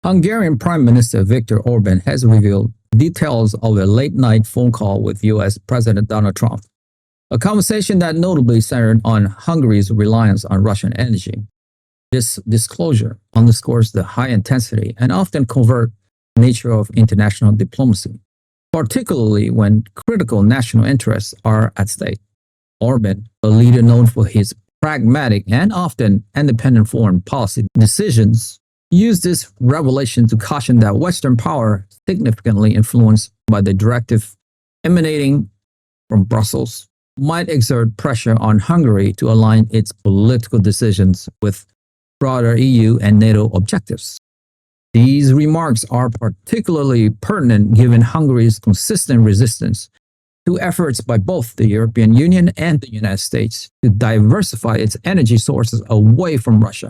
Hungarian Prime Minister Viktor Orban has revealed details of a late-night phone call with US President Donald Trump, a conversation that notably centered on Hungary's reliance on Russian energy. This disclosure underscores the high intensity and often covert nature of international diplomacy, particularly when critical national interests are at stake. Orban, a leader known for his pragmatic and often independent foreign policy decisions, used this revelation to caution that Western power, significantly influenced by the directive emanating from Brussels, might exert pressure on Hungary to align its political decisions with broader EU and NATO objectives. These remarks are particularly pertinent given Hungary's consistent resistance to efforts by both the European Union and the United States to diversify its energy sources away from Russia,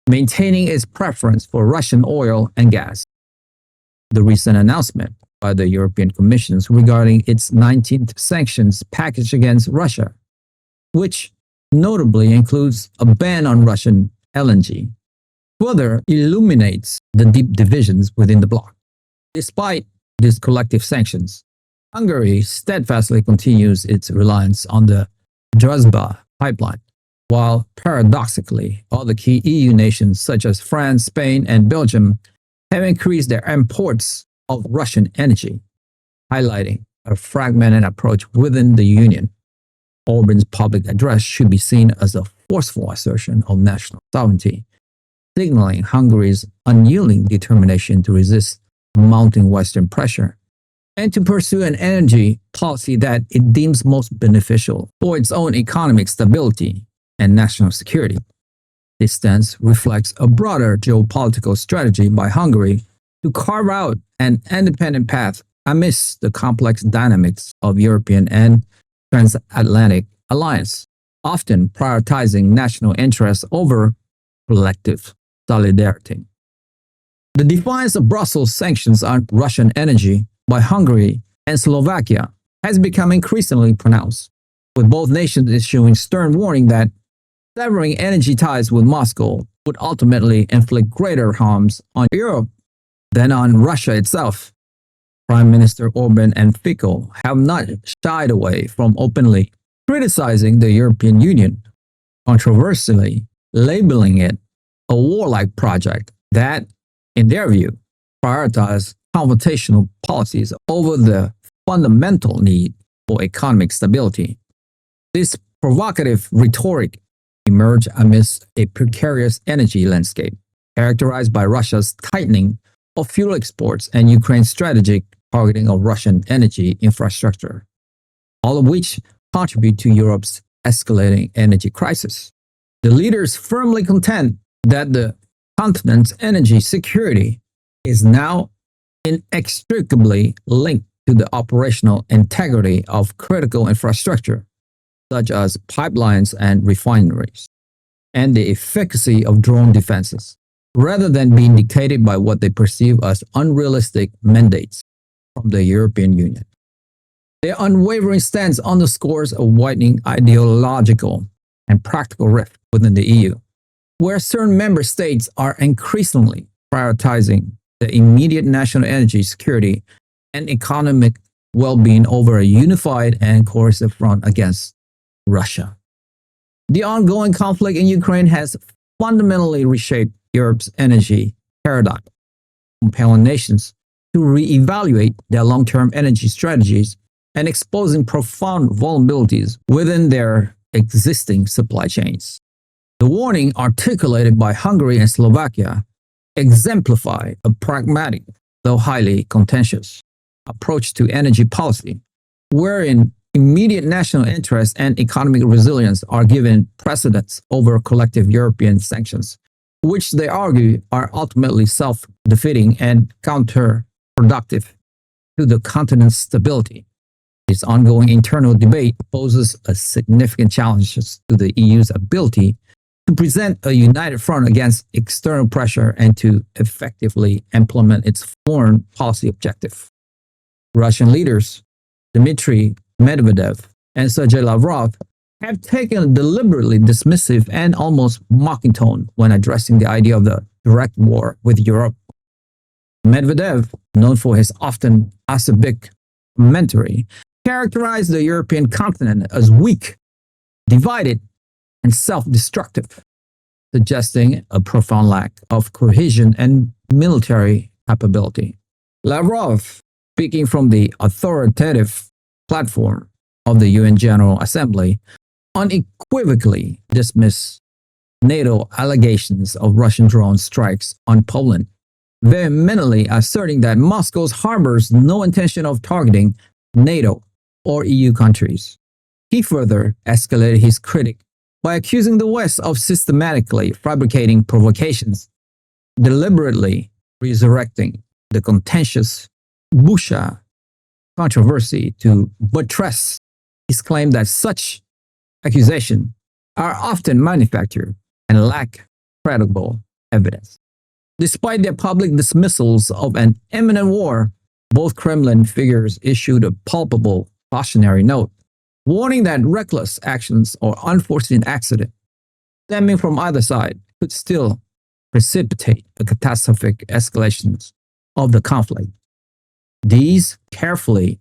maintaining its preference for Russian oil and gas. The recent announcement by the European Commission regarding its 19th sanctions package against Russia, which notably includes a ban on Russian LNG, further illuminates the deep divisions within the bloc. Despite these collective sanctions, Hungary steadfastly continues its reliance on the Druzhba pipeline, while paradoxically, other key EU nations such as France, Spain, and Belgium have increased their imports of Russian energy, highlighting a fragmented approach within the Union. Orban's public address should be seen as a forceful assertion of national sovereignty, signaling Hungary's unyielding determination to resist mounting Western pressure and to pursue an energy policy that it deems most beneficial for its own economic stability and national security. This stance reflects a broader geopolitical strategy by Hungary to carve out an independent path amidst the complex dynamics of European and transatlantic alliance, often prioritizing national interests over collective solidarity. The defiance of Brussels' sanctions on Russian energy by Hungary and Slovakia has become increasingly pronounced, with both nations issuing stern warning that severing energy ties with Moscow would ultimately inflict greater harms on Europe than on Russia itself. Prime Minister Orban and Fico have not shied away from openly criticizing the European Union, controversially labeling it a warlike project that, in their view, prioritizes confrontational policies over the fundamental need for economic stability. This provocative rhetoric emerged amidst a precarious energy landscape, characterized by Russia's tightening of fuel exports and Ukraine's strategic targeting of Russian energy infrastructure, all of which contribute to Europe's escalating energy crisis. The leaders firmly contend that the continent's energy security is now inextricably linked to the operational integrity of critical infrastructure, such as pipelines and refineries, and the efficacy of drone defenses, rather than being dictated by what they perceive as unrealistic mandates from the European Union. Their unwavering stance underscores a widening ideological and practical rift within the EU, where certain member states are increasingly prioritizing the immediate national energy security and economic well-being over a unified and cohesive front against Russia. The ongoing conflict in Ukraine has fundamentally reshaped Europe's energy paradigm, compelling nations to reevaluate their long-term energy strategies and exposing profound vulnerabilities within their existing supply chains. The warning articulated by Hungary and Slovakia exemplify a pragmatic, though highly contentious, approach to energy policy, wherein immediate national interests and economic resilience are given precedence over collective European sanctions, which they argue are ultimately self-defeating and counterproductive to the continent's stability. This ongoing internal debate poses a significant challenge to the EU's ability to present a united front against external pressure and to effectively implement its foreign policy objective. Russian leaders, Dmitry Medvedev and Sergei Lavrov, have taken a deliberately dismissive and almost mocking tone when addressing the idea of the direct war with Europe Medvedev, known for his often acerbic commentary, characterized the European continent as weak, divided, and self-destructive, suggesting a profound lack of cohesion and military capability. Lavrov, speaking from the authoritative platform of the UN General Assembly, unequivocally dismissed NATO allegations of Russian drone strikes on Poland, vehemently asserting that Moscow harbors no intention of targeting NATO or EU countries. He further escalated his critique by accusing the West of systematically fabricating provocations, deliberately resurrecting the contentious Bucha controversy to buttress his claim that such accusations are often manufactured and lack credible evidence. Despite their public dismissals of an imminent war, both Kremlin figures issued a palpable cautionary note, warning that reckless actions or unforeseen accident stemming from either side could still precipitate a catastrophic escalation of the conflict. These carefully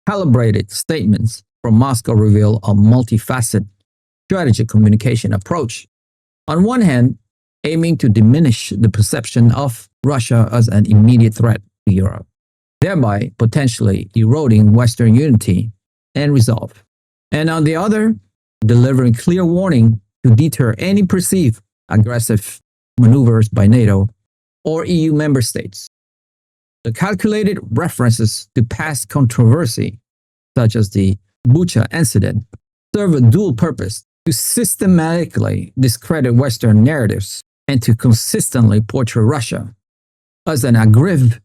calibrated statements from Moscow reveal a multifaceted strategic communication approach. On one hand, aiming to diminish the perception of Russia as an immediate threat to Europe, thereby potentially eroding Western unity and resolve. And on the other, delivering clear warning to deter any perceived aggressive maneuvers by NATO or EU member states. The calculated references to past controversy, such as the Bucha incident, serve a dual purpose: to systematically discredit Western narratives and to consistently portray Russia as an aggrieved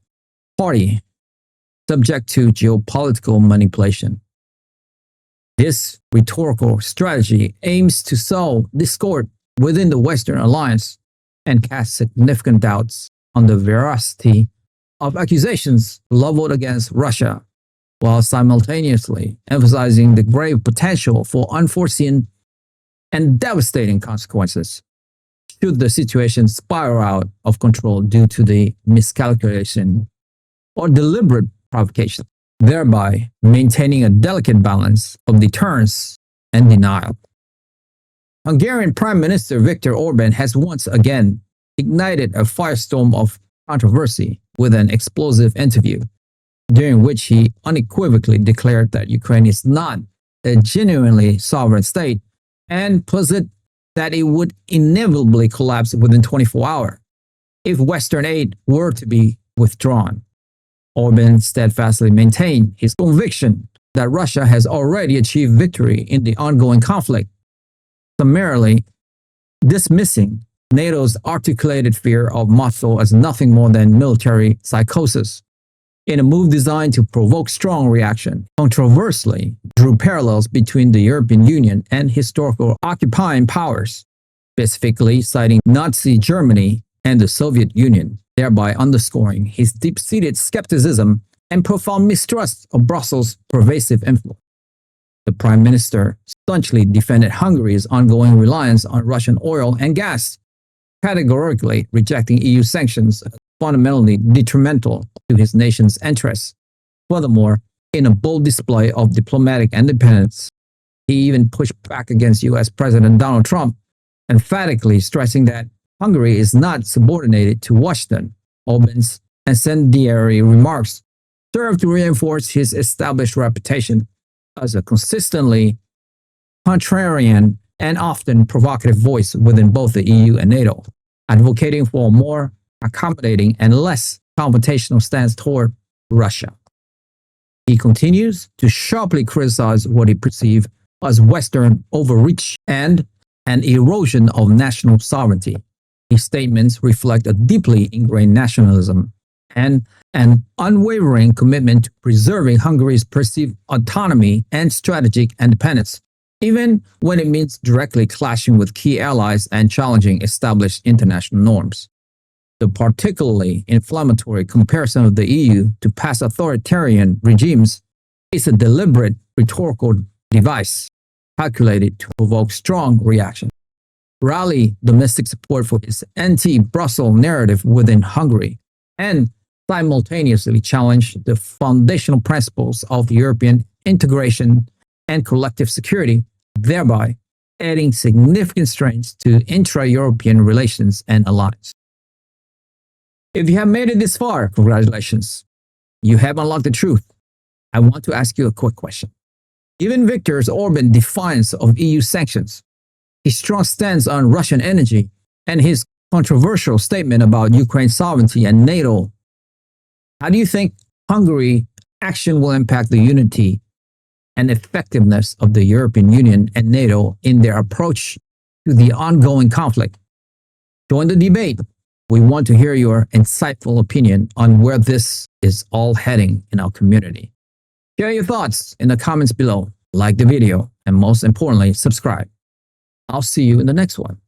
party subject to geopolitical manipulation. This rhetorical strategy aims to sow discord within the Western alliance and cast significant doubts on the veracity of accusations leveled against Russia, while simultaneously emphasizing the grave potential for unforeseen and devastating consequences should the situation spiral out of control due to the miscalculation or deliberate provocation, thereby maintaining a delicate balance of deterrence and denial. Hungarian Prime Minister Viktor Orban has once again ignited a firestorm of controversy with an explosive interview, during which he unequivocally declared that Ukraine is not a genuinely sovereign state and posited that it would inevitably collapse within 24 hours if Western aid were to be withdrawn. Orban steadfastly maintained his conviction that Russia has already achieved victory in the ongoing conflict, summarily dismissing NATO's articulated fear of Moscow as nothing more than military psychosis, in a move designed to provoke strong reaction. Controversially, drew parallels between the European Union and historical occupying powers, specifically citing Nazi Germany and the Soviet Union, thereby underscoring his deep-seated skepticism and profound mistrust of Brussels' pervasive influence. The Prime Minister staunchly defended Hungary's ongoing reliance on Russian oil and gas, categorically rejecting EU sanctions as fundamentally detrimental to his nation's interests. Furthermore, in a bold display of diplomatic independence, he even pushed back against US President Donald Trump, emphatically stressing that Hungary is not subordinated to Washington. Orban's incendiary remarks served to reinforce his established reputation as a consistently contrarian and often provocative voice within both the EU and NATO, advocating for a more accommodating and less confrontational stance toward Russia. He continues to sharply criticize what he perceives as Western overreach and an erosion of national sovereignty. His statements reflect a deeply ingrained nationalism and an unwavering commitment to preserving Hungary's perceived autonomy and strategic independence, even when it means directly clashing with key allies and challenging established international norms. The particularly inflammatory comparison of the EU to past authoritarian regimes is a deliberate rhetorical device calculated to provoke strong reaction, rally domestic support for its anti-Brussels narrative within Hungary, and simultaneously challenge the foundational principles of European integration and collective security, thereby adding significant strains to intra-European relations and alliance. If you have made it this far, congratulations. You have unlocked the truth. I want to ask you a quick question. Given Viktor Orban's defiance of EU sanctions, his strong stance on Russian energy, and his controversial statement about Ukraine's sovereignty and NATO, how do you think Hungary's action will impact the unity and effectiveness of the European Union and NATO in their approach to the ongoing conflict? Join the debate. We want to hear your insightful opinion on where this is all heading in our community. Share your thoughts in the comments below, like the video, and most importantly, subscribe. I'll see you in the next one.